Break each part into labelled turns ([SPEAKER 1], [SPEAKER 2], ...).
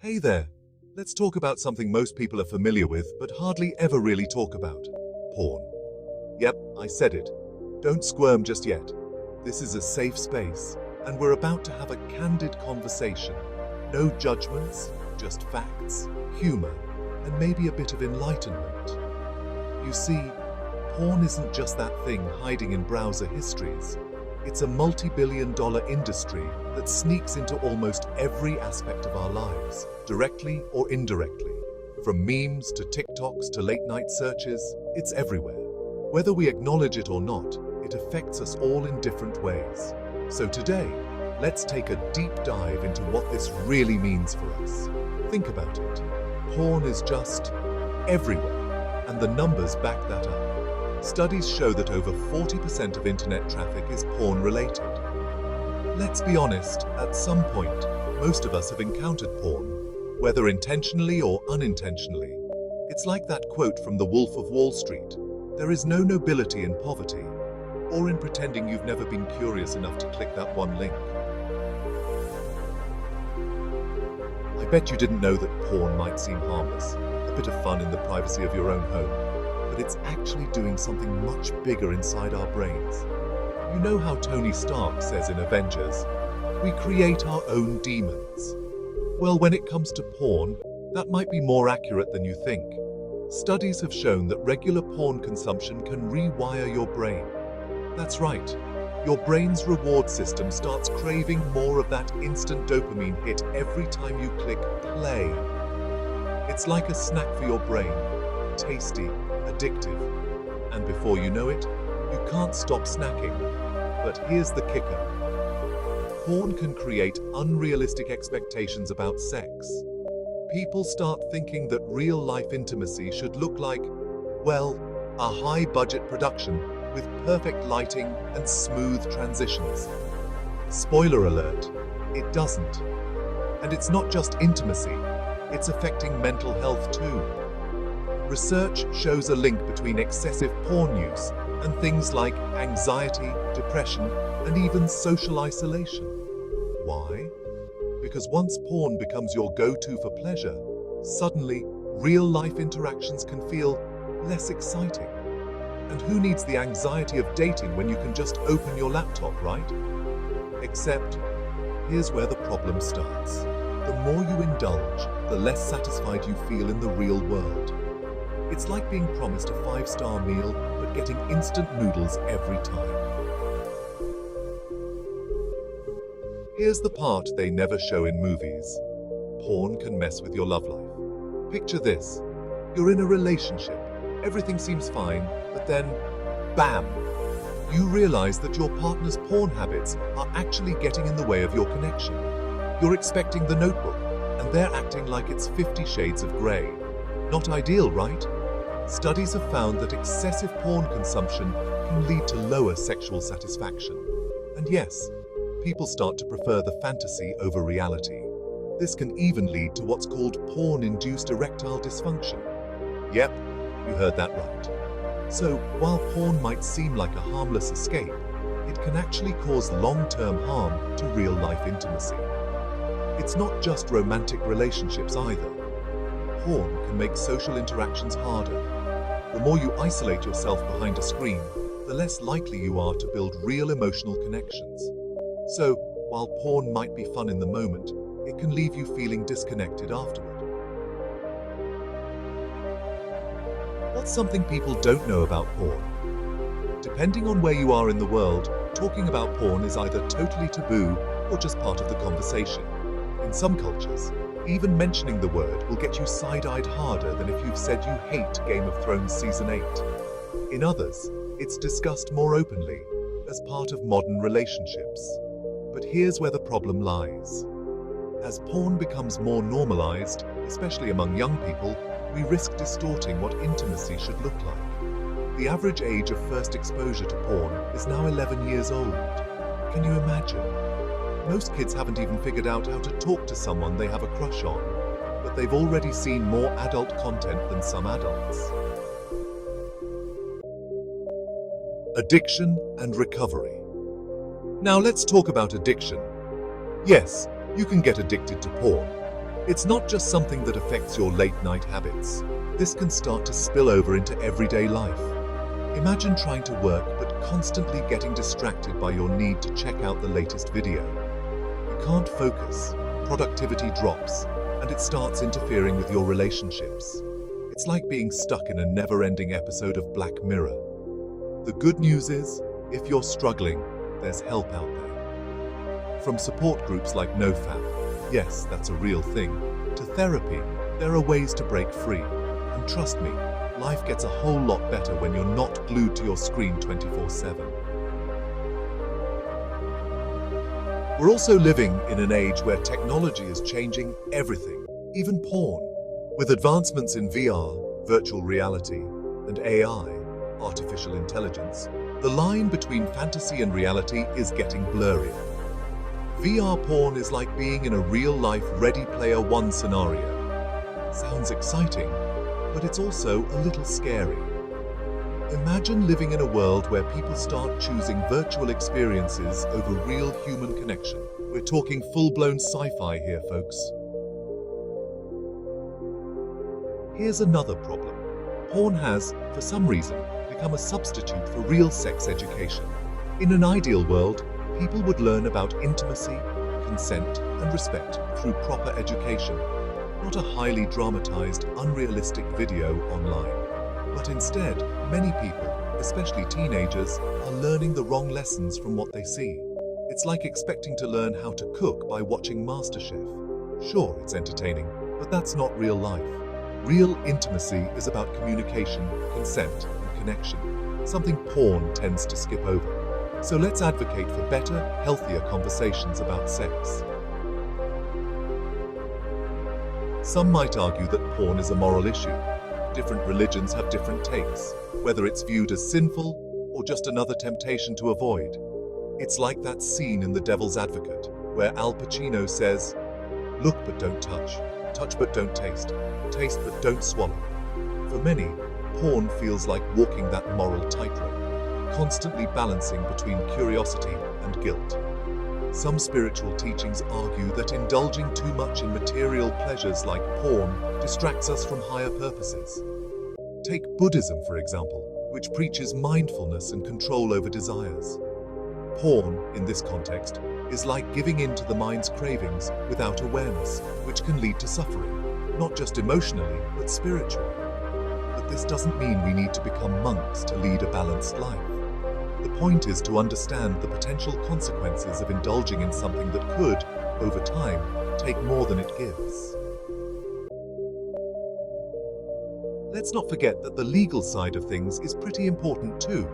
[SPEAKER 1] Hey there. Let's talk about something most people are familiar with but hardly ever really talk about. Porn. Yep, I said it. Don't squirm just yet. This is a safe space, and we're about to have a candid conversation. No judgments, just facts, humor, and maybe a bit of enlightenment. You see, porn isn't just that thing hiding in browser histories. It's a multi-billion-dollar industry that sneaks into almost every aspect of our lives, directly or indirectly. From memes to TikToks to late-night searches, it's everywhere. Whether we acknowledge it or not, it affects us all in different ways. So today, let's take a deep dive into what this really means for us. Think about it. Porn is just everywhere, and the numbers back that up. Studies show that over 40% of internet traffic is porn-related. Let's be honest, at some point, most of us have encountered porn, whether intentionally or unintentionally. It's like that quote from The Wolf of Wall Street, "There is no nobility in poverty," or in pretending you've never been curious enough to click that one link. I bet you didn't know that porn might seem harmless, a bit of fun in the privacy of your own home. But it's actually doing something much bigger inside our brains. You know how Tony Stark says in Avengers, "We create our own demons." Well, when it comes to porn, that might be more accurate than you think. Studies have shown that regular porn consumption can rewire your brain. That's right. Your brain's reward system starts craving more of that instant dopamine hit every time you click play. It's like a snack for your brain. Tasty, addictive, and before you know it, you can't stop snacking. But here's the kicker. Porn can create unrealistic expectations about sex. People start thinking that real-life intimacy should look like, well, a high-budget production with perfect lighting and smooth transitions. Spoiler alert, it doesn't. And it's not just intimacy, it's affecting mental health too. Research shows a link between excessive porn use and things like anxiety, depression, and even social isolation. Why? Because once porn becomes your go-to for pleasure, suddenly real-life interactions can feel less exciting. And who needs the anxiety of dating when you can just open your laptop, right? Except, here's where the problem starts. The more you indulge, the less satisfied you feel in the real world. It's like being promised a 5-star meal, but getting instant noodles every time. Here's the part they never show in movies. Porn can mess with your love life. Picture this. You're in a relationship. Everything seems fine, but then, bam! You realize that your partner's porn habits are actually getting in the way of your connection. You're expecting The Notebook, and they're acting like it's 50 Shades of Grey. Not ideal, right? Studies have found that excessive porn consumption can lead to lower sexual satisfaction. And yes, people start to prefer the fantasy over reality. This can even lead to what's called porn-induced erectile dysfunction. Yep, you heard that right. So, while porn might seem like a harmless escape, it can actually cause long-term harm to real-life intimacy. It's not just romantic relationships either. Porn can make social interactions harder. The more you isolate yourself behind a screen, the less likely you are to build real emotional connections. So, while porn might be fun in the moment, it can leave you feeling disconnected afterward. What's something people don't know about porn? Depending on where you are in the world, talking about porn is either totally taboo or just part of the conversation. In some cultures, even mentioning the word will get you side-eyed harder than if you've said you hate Game of Thrones Season 8. In others, it's discussed more openly, as part of modern relationships. But here's where the problem lies. As porn becomes more normalized, especially among young people, we risk distorting what intimacy should look like. The average age of first exposure to porn is now 11 years old. Can you imagine? Most kids haven't even figured out how to talk to someone they have a crush on, but they've already seen more adult content than some adults. Addiction and recovery. Now let's talk about addiction. Yes, you can get addicted to porn, It's not just something that affects your late-night habits. This can start to spill over into everyday life. Imagine trying to work but constantly getting distracted by your need to check out the latest video. You can't focus, productivity drops, and it starts interfering with your relationships. It's like being stuck in a never-ending episode of Black Mirror. The good news is, if you're struggling, there's help out there. From support groups like NoFap, yes, that's a real thing, to therapy, there are ways to break free. And trust me, life gets a whole lot better when you're not glued to your screen 24/7. We're also living in an age where technology is changing everything, even porn. With advancements in VR, virtual reality, and AI, artificial intelligence, the line between fantasy and reality is getting blurrier. VR porn is like being in a real-life Ready Player One scenario. Sounds exciting, but it's also a little scary. Imagine living in a world where people start choosing virtual experiences over real human connection. We're talking full-blown sci-fi here, folks. Here's another problem. Porn has, for some reason, become a substitute for real sex education. In an ideal world, people would learn about intimacy, consent, and respect through proper education, not a highly dramatized, unrealistic video online. But instead, many people, especially teenagers, are learning the wrong lessons from what they see. It's like expecting to learn how to cook by watching MasterChef. Sure, it's entertaining, but that's not real life. Real intimacy is about communication, consent, and connection, something porn tends to skip over. So let's advocate for better, healthier conversations about sex. Some might argue that porn is a moral issue. Different religions have different takes, whether it's viewed as sinful or just another temptation to avoid. It's like that scene in The Devil's Advocate, where Al Pacino says, "Look but don't touch, touch but don't taste, taste but don't swallow." For many, porn feels like walking that moral tightrope, constantly balancing between curiosity and guilt. Some spiritual teachings argue that indulging too much in material pleasures like porn distracts us from higher purposes. Take Buddhism, for example, which preaches mindfulness and control over desires. Porn, in this context, is like giving in to the mind's cravings without awareness, which can lead to suffering, not just emotionally, but spiritually. But this doesn't mean we need to become monks to lead a balanced life. The point is to understand the potential consequences of indulging in something that could, over time, take more than it gives. Let's not forget that the legal side of things is pretty important too.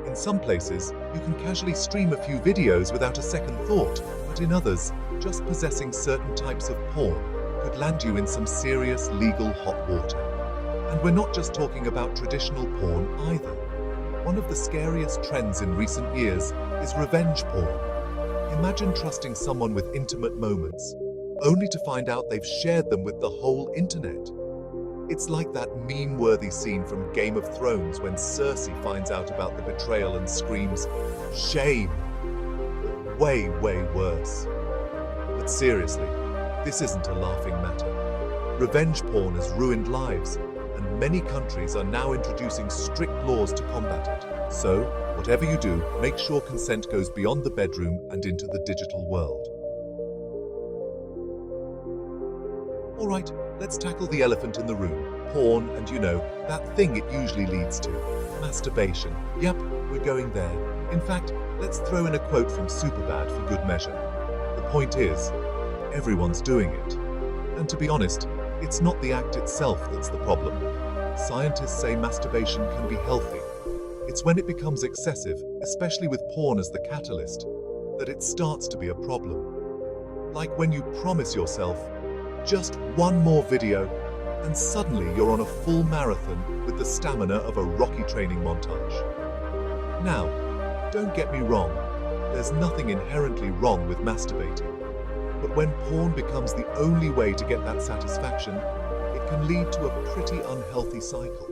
[SPEAKER 1] In some places, you can casually stream a few videos without a second thought, but in others, just possessing certain types of porn could land you in some serious legal hot water. And we're not just talking about traditional porn either. One of the scariest trends in recent years is revenge porn. Imagine trusting someone with intimate moments, only to find out they've shared them with the whole internet. It's like that meme-worthy scene from Game of Thrones when Cersei finds out about the betrayal and screams, "Shame!" But way, way worse. But seriously, this isn't a laughing matter. Revenge porn has ruined lives, and many countries are now introducing strict laws to combat it. So, whatever you do, make sure consent goes beyond the bedroom and into the digital world. All right, let's tackle the elephant in the room. Porn, and that thing it usually leads to. Masturbation. Yep, we're going there. In fact, let's throw in a quote from Superbad for good measure. The point is, everyone's doing it. And to be honest, it's not the act itself that's the problem. Scientists say masturbation can be healthy. It's when it becomes excessive, especially with porn as the catalyst, that it starts to be a problem. Like when you promise yourself, just one more video, and suddenly you're on a full marathon with the stamina of a Rocky training montage. Now, don't get me wrong, there's nothing inherently wrong with masturbating. But when porn becomes the only way to get that satisfaction, it can lead to a pretty unhealthy cycle.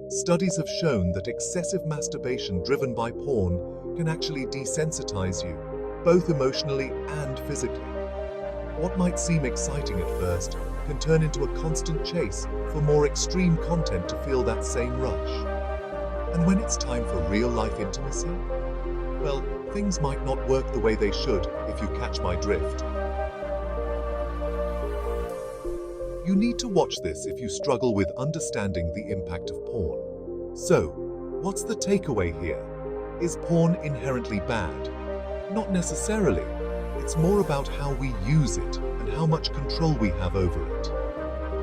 [SPEAKER 1] Studies have shown that excessive masturbation driven by porn can actually desensitize you, both emotionally and physically. What might seem exciting at first can turn into a constant chase for more extreme content to feel that same rush. And when it's time for real-life intimacy, well, things might not work the way they should, if you catch my drift. You need to watch this if you struggle with understanding the impact of porn. So, what's the takeaway here? Is porn inherently bad? Not necessarily. It's more about how we use it and how much control we have over it.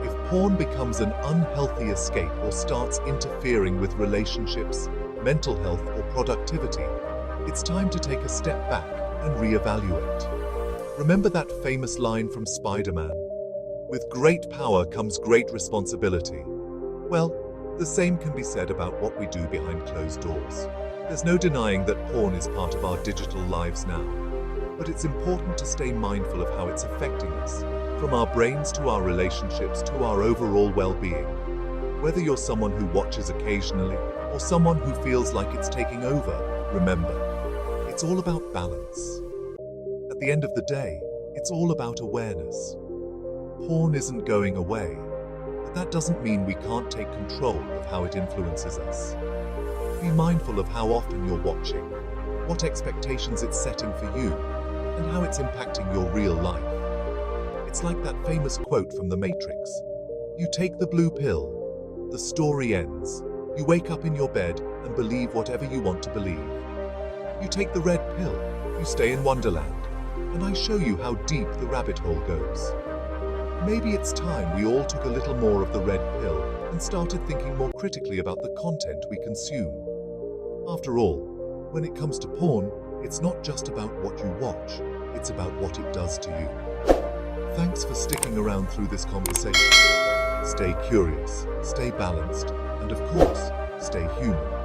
[SPEAKER 1] If porn becomes an unhealthy escape or starts interfering with relationships, mental health, or productivity, it's time to take a step back and reevaluate. Remember that famous line from Spider-Man? With great power comes great responsibility. Well, the same can be said about what we do behind closed doors. There's no denying that porn is part of our digital lives now. But it's important to stay mindful of how it's affecting us, from our brains to our relationships to our overall well-being. Whether you're someone who watches occasionally or someone who feels like it's taking over, remember, it's all about balance. At the end of the day, it's all about awareness. Porn isn't going away, but that doesn't mean we can't take control of how it influences us. Be mindful of how often you're watching, what expectations it's setting for you, and how it's impacting your real life. It's like that famous quote from The Matrix. You take the blue pill, the story ends. You wake up in your bed and believe whatever you want to believe. You take the red pill, you stay in Wonderland, and I show you how deep the rabbit hole goes. Maybe it's time we all took a little more of the red pill and started thinking more critically about the content we consume. After all, when it comes to porn, it's not just about what you watch, it's about what it does to you. Thanks for sticking around through this conversation. Stay curious, stay balanced, and of course, stay human.